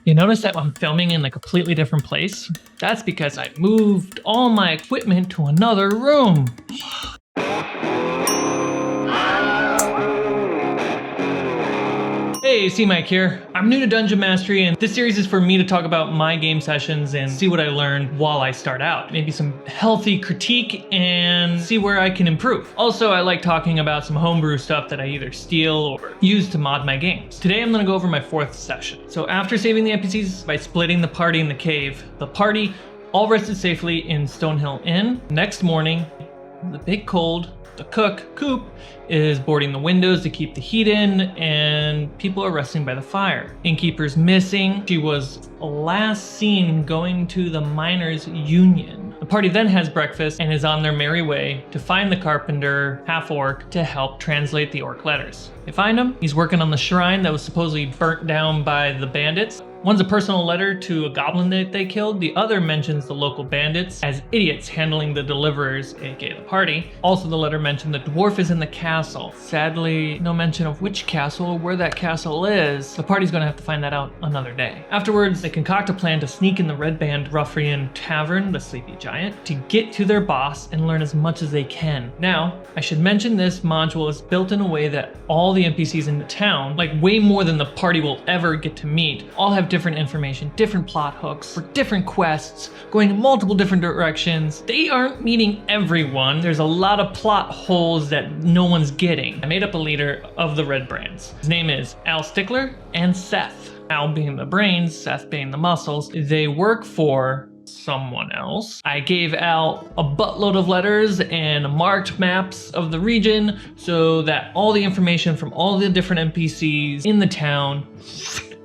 You notice that I'm filming in a completely different place? That's because I moved all my equipment to another room. Hey, Cmike here. I'm new to Dungeon Mastery, and this series is for me to talk about my game sessions and see what I learned while I start out. Maybe some healthy critique and see where I can improve. Also, I like talking about some homebrew stuff that I either steal or use to mod my games. Today I'm gonna go over my 4th session. So after saving the NPCs by splitting the party in the cave, the party all rested safely in Stonehill Inn. Next morning, in the big cold, the cook, Coop, is boarding the windows to keep the heat in, and people are resting by the fire. Innkeeper's missing. She was last seen going to the miners' union. The party then has breakfast and is on their merry way to find the carpenter, half-orc, to help translate the orc letters. They find him. He's working on the shrine that was supposedly burnt down by the bandits. One's a personal letter to a goblin that they killed. The other mentions the local bandits as idiots handling the deliverers, aka the party. Also, the letter mentioned the dwarf is in the castle. Sadly, no mention of which castle or where that castle is. The party's gonna have to find that out another day. Afterwards, they concoct a plan to sneak in the Red Band Ruffian Tavern, the Sleepy Giant, to get to their boss and learn as much as they can. Now, I should mention this module is built in a way that all the NPCs in the town, like way more than the party will ever get to meet, all have different information, different plot hooks, for different quests, going in multiple different directions. They aren't meeting everyone. There's a lot of plot holes that no one's getting. I made up a leader of the Red Brands. His name is Al Stickler and Seth. Al being the brains, Seth being the muscles. They work for someone else. I gave Al a buttload of letters and marked maps of the region so that all the information from all the different NPCs in the town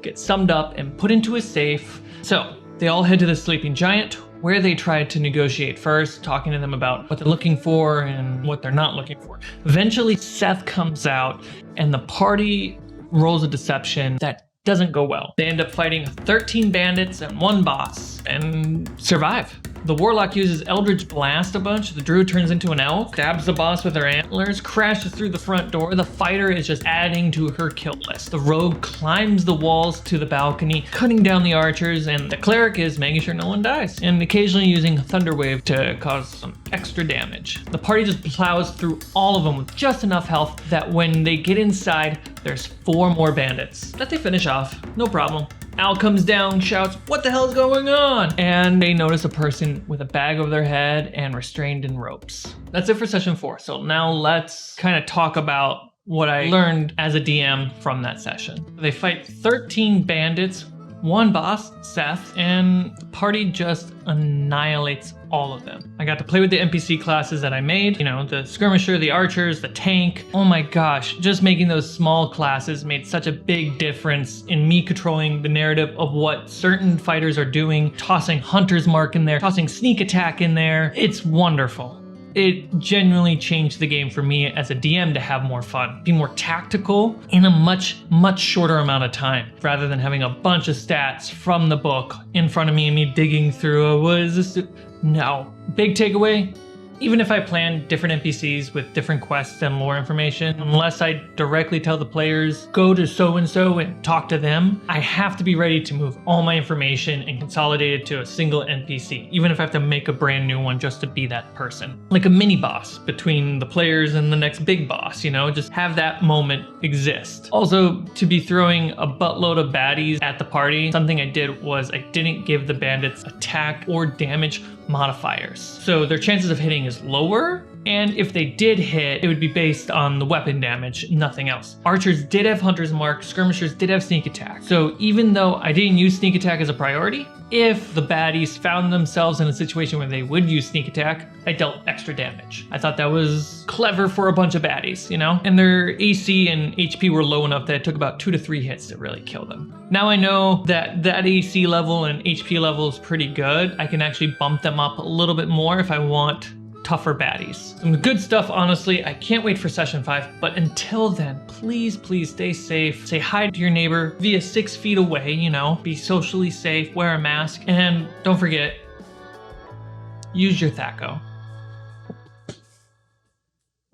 gets summed up and put into a safe. So they all head to the Sleeping Giant, where they tried to negotiate first, talking to them about what they're looking for and what they're not looking for. Eventually, Seth comes out and the party rolls a deception that doesn't go well. They end up fighting 13 bandits and 1 boss and survive. The warlock uses Eldritch Blast a bunch. The druid turns into an elk, stabs the boss with her antlers, crashes through the front door. The fighter is just adding to her kill list. The rogue climbs the walls to the balcony, cutting down the archers, and the cleric is making sure no one dies, and occasionally using Thunderwave to cause some extra damage. The party just plows through all of them with just enough health that when they get inside, there's 4 more bandits that they finish off, no problem. Al comes down, shouts, "What the hell is going on?" And they notice a person with a bag over their head and restrained in ropes. That's it for session 4. So now let's kind of talk about what I learned as a DM from that session. They fight 13 bandits, 1 boss, Seth, and the party just annihilates all of them. I got to play with the NPC classes that I made, you know, the skirmisher, the archers, the tank. Oh my gosh, just making those small classes made such a big difference in me controlling the narrative of what certain fighters are doing, tossing Hunter's Mark in there, tossing Sneak Attack in there. It's wonderful. It genuinely changed the game for me as a DM to have more fun, be more tactical in a much shorter amount of time, rather than having a bunch of stats from the book in front of me and me digging through, what is this? No. Big takeaway, even if I plan different NPCs with different quests and lore information, unless I directly tell the players, go to so-and-so and talk to them, I have to be ready to move all my information and consolidate it to a single NPC, even if I have to make a brand new one just to be that person. Like a mini boss between the players and the next big boss, you know, just have that moment exist. Also, to be throwing a buttload of baddies at the party, something I did was I didn't give the bandits attack or damage modifiers. So their chances of hitting is lower, and if they did hit, it would be based on the weapon damage, nothing else. Archers did have Hunter's Mark, skirmishers did have Sneak Attack. So even though I didn't use Sneak Attack as a priority, if the baddies found themselves in a situation where they would use Sneak Attack, I dealt extra damage. I thought that was clever for a bunch of baddies, you know? And their AC and HP were low enough that it took about 2 to 3 hits to really kill them. Now I know that that AC level and HP level is pretty good. I can actually bump them up a little bit more if I want tougher baddies. Some good stuff, honestly. I can't wait for session 5, but until then, please stay safe. Say hi to your neighbor via 6 feet away, you know, be socially safe, wear a mask, and don't forget, use your THAC0.